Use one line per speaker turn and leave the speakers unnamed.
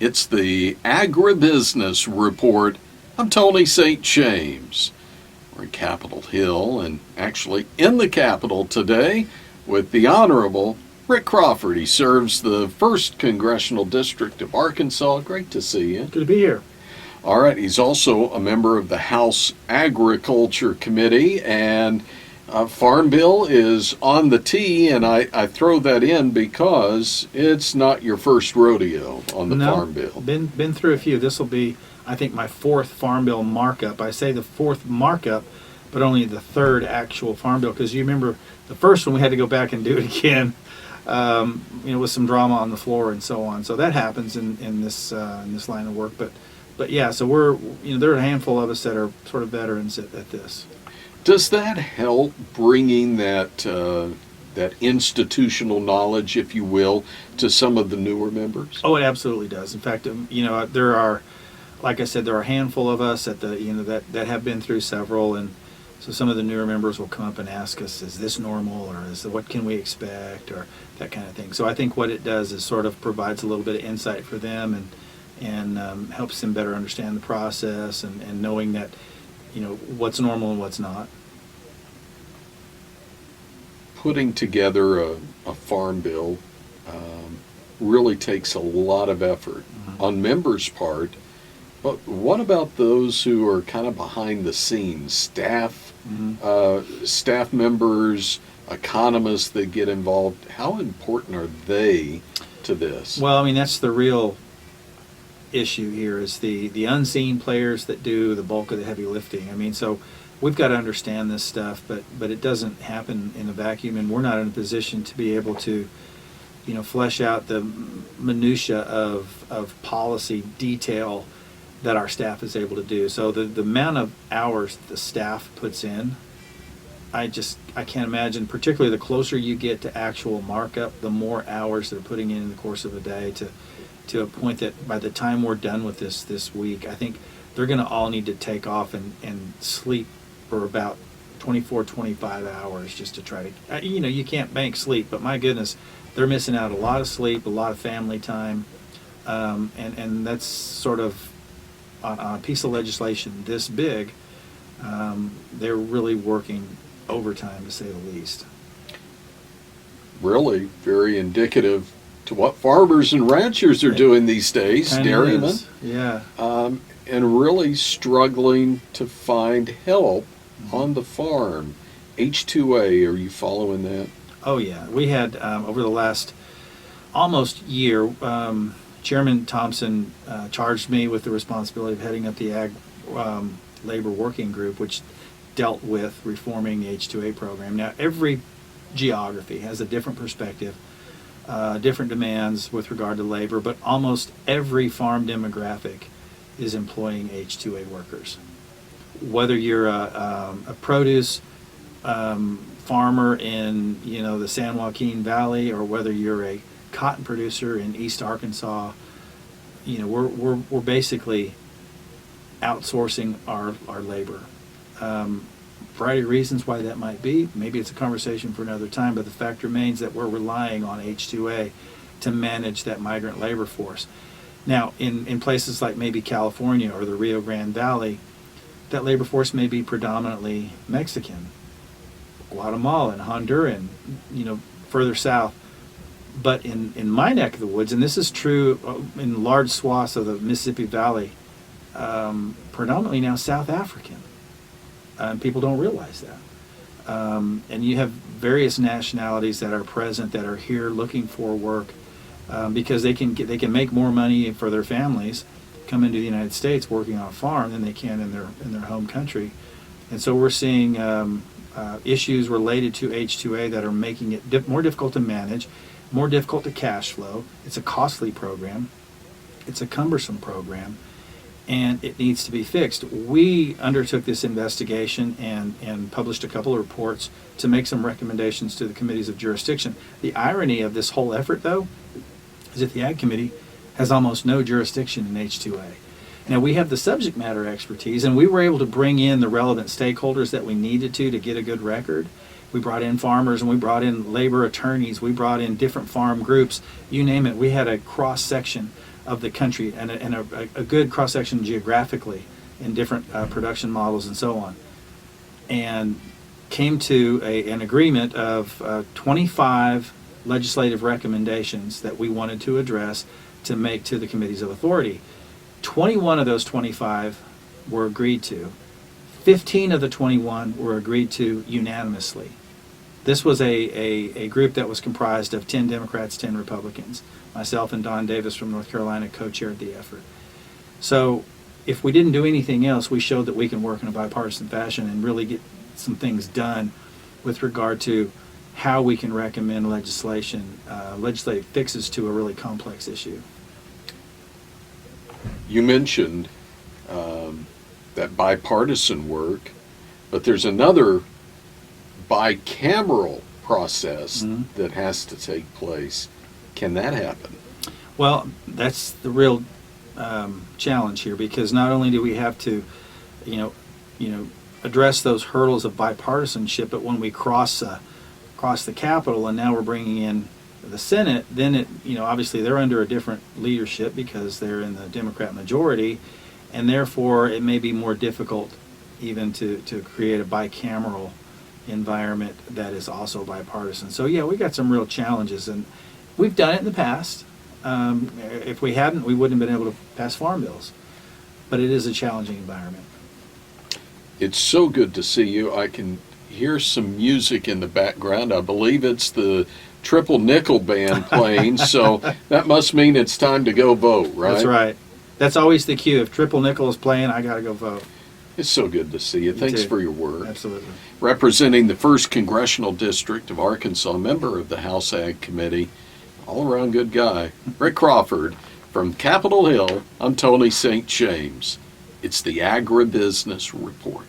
It's the Agribusiness Report. I'm Tony St. James. We're in Capitol Hill, and actually in the Capitol today with the Honorable Rick Crawford. He serves the 1st Congressional District of Arkansas. Great to see you.
Good to be here.
All right, he's also a member of the House Agriculture Committee, and Farm Bill is on the tee, and I throw that in because it's not your first rodeo on the Farm Bill.
Been through a few. This will be, I think, my 4th Farm Bill markup. I say the 4th markup, but only the 3rd actual Farm Bill, because you remember the first one we had to go back and do it again, with some drama on the floor and so on. So that happens in this line of work. But yeah, so there are a handful of us that are sort of veterans at this.
Does that help bringing that institutional knowledge, if you will, to some of the newer members?
Oh, it absolutely does. In fact, there are, like I said, there are a handful of us that have been through several, and so some of the newer members will come up and ask us, "Is this normal?" or "What can we expect?" or that kind of thing. So I think what it does is sort of provides a little bit of insight for them and helps them better understand the process and knowing that what's normal and what's not.
Putting together a farm bill really takes a lot of effort on members' part, but what about those who are kind of behind the scenes, staff members, economists that get involved? How important are they to this?
Well, that's the real issue here is the unseen players that do the bulk of the heavy lifting. So we've got to understand this stuff, but it doesn't happen in a vacuum, and we're not in a position to be able to flesh out the minutia of policy detail that our staff is able to do. So the amount of hours the staff puts in, I can't imagine, particularly the closer you get to actual markup, the more hours they're putting in the course of a day to a point that by the time we're done with this week, I think they're going to all need to take off and sleep for about 24, 25 hours just to try to, you can't bank sleep, but my goodness, they're missing out a lot of sleep, a lot of family time, and that's sort of on a piece of legislation this big, they're really working overtime, to say the least.
Really very indicative to what farmers and ranchers are doing these days, dairymen.
Yeah.
And really struggling to find help on the farm. H2A, are you following that?
Oh, yeah. We had, over the last almost year, Chairman Thompson charged me with the responsibility of heading up the Ag Labor Working Group, which dealt with reforming the H2A program. Now, every geography has a different perspective, different demands with regard to labor, but almost every farm demographic is employing H2A workers. Whether you're a produce farmer in the San Joaquin Valley, or whether you're a cotton producer in East Arkansas, we're basically outsourcing our labor. Variety of reasons why that might be. Maybe it's a conversation for another time, but the fact remains that we're relying on H2A to manage that migrant labor force. Now, in places like maybe California or the Rio Grande Valley, that labor force may be predominantly Mexican, Guatemalan, Honduran, further south. But in my neck of the woods, and this is true in large swaths of the Mississippi Valley, predominantly now South African. People don't realize that. And you have various nationalities that are present, that are here looking for work, because they can make more money for their families come into the United States working on a farm than they can in their home country. And so we're seeing issues related to H2A that are making it more difficult to manage, more difficult to cash flow. It's a costly program. It's a cumbersome program, and it needs to be fixed. We undertook this investigation and published a couple of reports to make some recommendations to the committees of jurisdiction. The irony of this whole effort, though, is that the Ag Committee has almost no jurisdiction in H2A. Now, we have the subject matter expertise, and we were able to bring in the relevant stakeholders that we needed to get a good record. We brought in farmers, and we brought in labor attorneys. We brought in different farm groups. You name it. We had a cross-section of the country and a good cross-section geographically in different production models and so on, and came to an agreement of 25 legislative recommendations that we wanted to address to make to the committees of authority. 21 of those 25 were agreed to. 15 of the 21 were agreed to unanimously. This was a group that was comprised of 10 Democrats, 10 Republicans. Myself and Don Davis from North Carolina co-chaired the effort. So if we didn't do anything else, we showed that we can work in a bipartisan fashion and really get some things done with regard to how we can recommend legislative fixes to a really complex issue.
You mentioned that bipartisan work, but there's another bicameral process that has to take place. Can that happen?
Well, that's the real challenge here, because not only do we have to, address those hurdles of bipartisanship, but when we cross the Capitol and now we're bringing in the Senate, then obviously they're under a different leadership because they're in the Democrat majority, and therefore it may be more difficult even to create a bicameral environment that is also bipartisan. So yeah, we got some real challenges, and we've done it in the past. If we hadn't, we wouldn't have been able to pass farm bills. But it is a challenging environment.
It's so good to see you. I can hear some music in the background. I believe it's the Triple Nickel Band playing, so that must mean it's time to go vote, right?
That's right. That's always the cue. If Triple Nickel is playing, I got to go vote.
It's so good to see you. Thanks for your work.
Absolutely.
Representing the 1st Congressional District of Arkansas, member of the House Ag Committee, all-around good guy, Rick Crawford. From Capitol Hill, I'm Tony St. James. It's the Agribusiness Report.